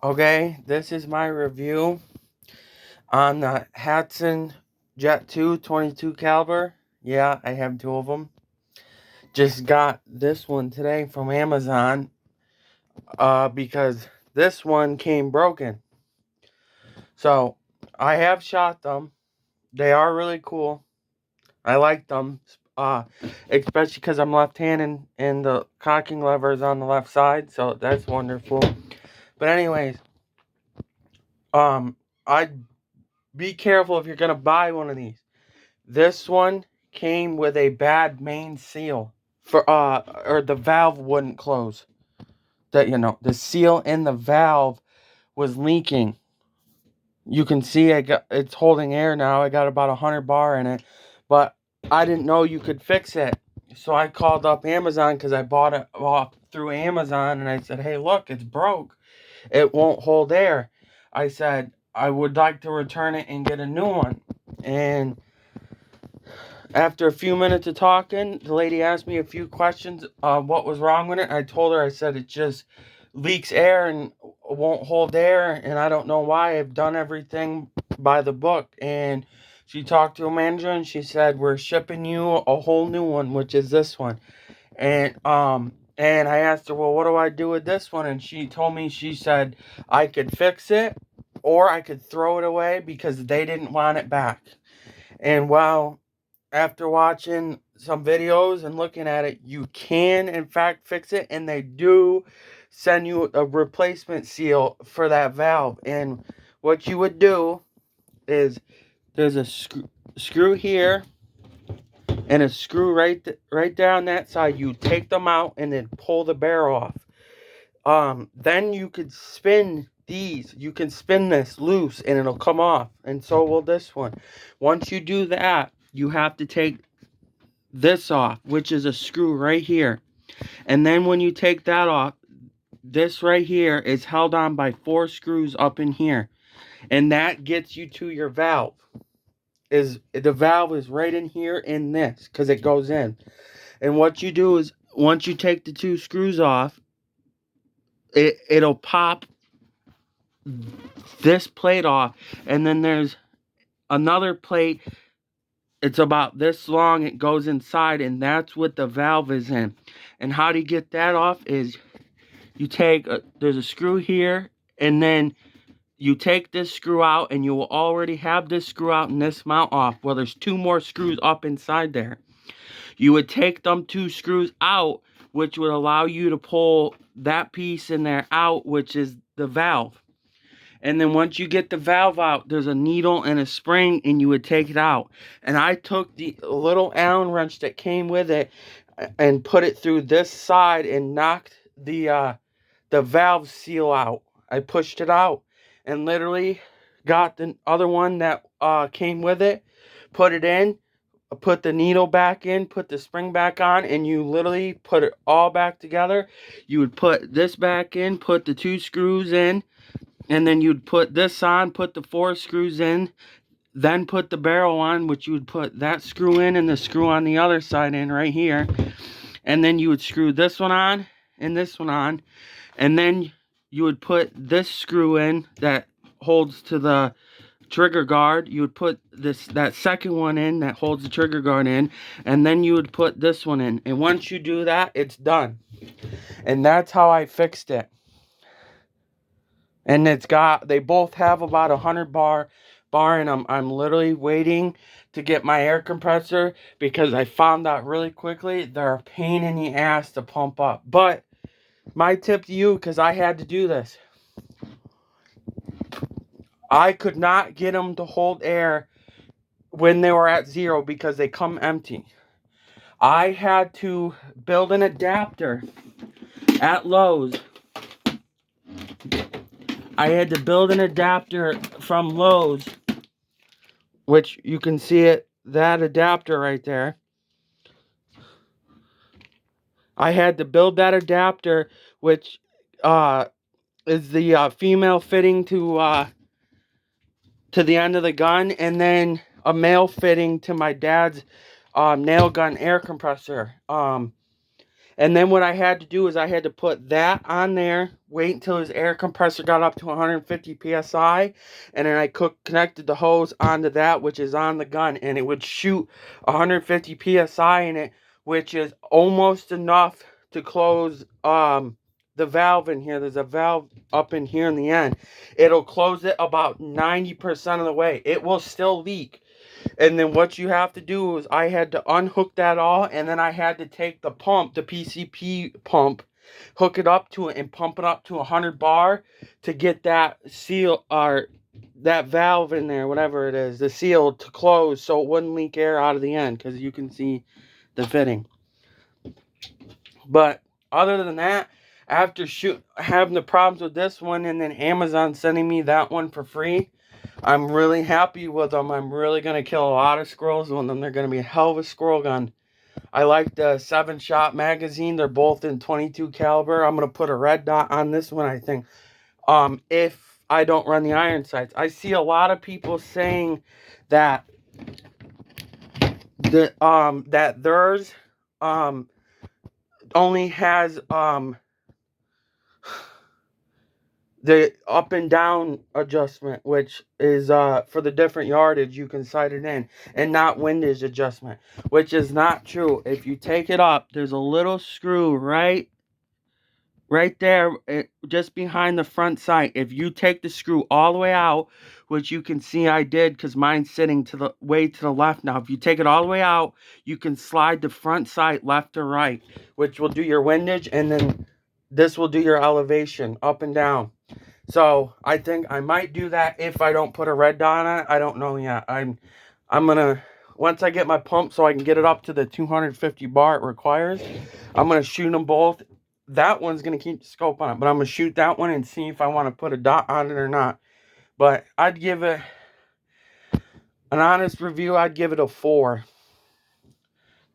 Okay, this is my review on the Hatsan Jet 2 22 caliber. Yeah, I have two of them. Just got this one today from Amazon because this one came broken. So, I have shot them. They are really cool. I like them, uh, especially because I'm left-handed and the cocking lever is on the left side, so that's wonderful. But anyways, I'd be careful if you're gonna buy one of these. This one came with a bad main seal for or the valve wouldn't close. The seal in the valve was leaking. You can see it's holding air now. I got about 100 bar in it, but I didn't know you could fix it. So I called up Amazon because I bought it off through Amazon, and I said, "Hey, look, it's broke. It won't hold air." I said I would like to return it and get a new one. And after a few minutes of talking, the lady asked me a few questions what was wrong with it. I told her, I said, it just leaks air and won't hold air, and I don't know why. I've done everything by the book. And she talked to a manager, and she said, we're shipping you a whole new one, which is this one. And I asked her, well, what do I do with this one? And she told me, she said, I could fix it or I could throw it away because they didn't want it back. And well, after watching some videos and looking at it, you can in fact fix it, and they do send you a replacement seal for that valve. And what you would do is there's a screw here and a screw right down that side. You take them out and then pull the barrel off. Then you could spin these. You can spin this loose and it'll come off, and so will this one. Once you do that, you have to take this off, which is a screw right here. And then when you take that off, this right here is held on by 4 screws up in here. And that gets you to your valve. The valve is right in here in this because it goes in. And what you do is once you take the 2 screws off, it'll pop this plate off, and then there's another plate. It's about this long. It goes inside, and that's what the valve is in. And how do you get that off is you take there's a screw here, and then you take this screw out, and you will already have this screw out and this mount off. Well, there's 2 more screws up inside there. You would take them 2 screws out, which would allow you to pull that piece in there out, which is the valve. And then once you get the valve out, there's a needle and a spring, and you would take it out. And I took the little Allen wrench that came with it and put it through this side and knocked the valve seal out. I pushed it out and literally got the other one that came with it, put it in, put the needle back in, put the spring back on, and you literally put it all back together. You would put this back in, put the 2 screws in, and then you'd put this on, put the 4 screws in, then put the barrel on, which you would put that screw in and the screw on the other side in right here. And then you would screw this one on and this one on. And then you would put this screw in that holds to the trigger guard. You would put that second one in that holds the trigger guard in. And then you would put this one in. And once you do that, it's done. And that's how I fixed it. And they both have about 100 bar, and I'm literally waiting to get my air compressor because I found out really quickly they're a pain in the ass to pump up. But my tip to you, because I had to do this, I could not get them to hold air when they were at 0 because they come empty. I had to build an adapter at Lowe's. I had to build an adapter from Lowe's, which you can see it, that adapter right there. I had to build that adapter, which is the female fitting to the end of the gun, and then a male fitting to my dad's nail gun air compressor. And And then what I had to do is I had to put that on there, wait until his air compressor got up to 150 psi, and then I connected the hose onto that, which is on the gun, and it would shoot 150 psi in it, which is almost enough to close the valve in here. There's a valve up in here in the end. It'll close it about 90% of the way. It will still leak. And then what you have to do is I had to unhook that all, and then I had to take the pump, the PCP pump, hook it up to it and pump it up to 100 bar to get that seal or that valve in there, whatever it is, the seal to close so it wouldn't leak air out of the end, because you can see the fitting. But other than that, after having the problems with this one and then Amazon sending me that one for free, I'm really happy with them. I'm really going to kill a lot of squirrels with them. They're going to be a hell of a squirrel gun. I like the 7-shot magazine. They're both in 22 caliber. I'm going to put a red dot on this one, I think. If I don't run the iron sights. I see a lot of people saying that that theirs only has the up and down adjustment, which is for the different yardage you can sight it in, and not windage adjustment, which is not true. If you take it up, there's a little screw right there, just behind the front sight. If you take the screw all the way out, which you can see I did because mine's sitting to the way to the left now. If you take it all the way out, you can slide the front sight left or right, which will do your windage, and then this will do your elevation up and down. So I think I might do that if I don't put a red dot on it. I don't know yet. I'm gonna, once I get my pump so I can get it up to the 250 bar it requires, I'm gonna shoot them both. That one's gonna keep the scope on it, but I'm gonna shoot that one and see if I want to put a dot on it or not. But I'd give it an honest review. I'd give it a 4,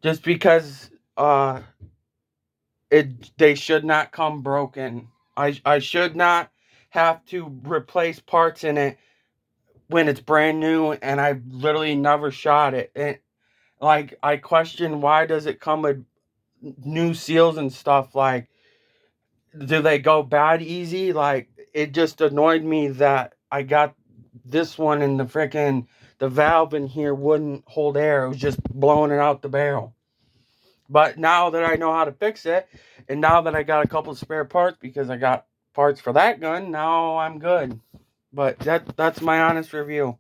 just because they should not come broken. I should not have to replace parts in it when it's brand new and I've literally never shot it. And like, I question, why does it come with new seals and stuff? Like, do they go bad easy? Like, it just annoyed me that I got this one and the valve in here wouldn't hold air. It was just blowing it out the barrel. But now that I know how to fix it, and now that I got a couple spare parts because I got parts for that gun, now I'm good. But that's my honest review.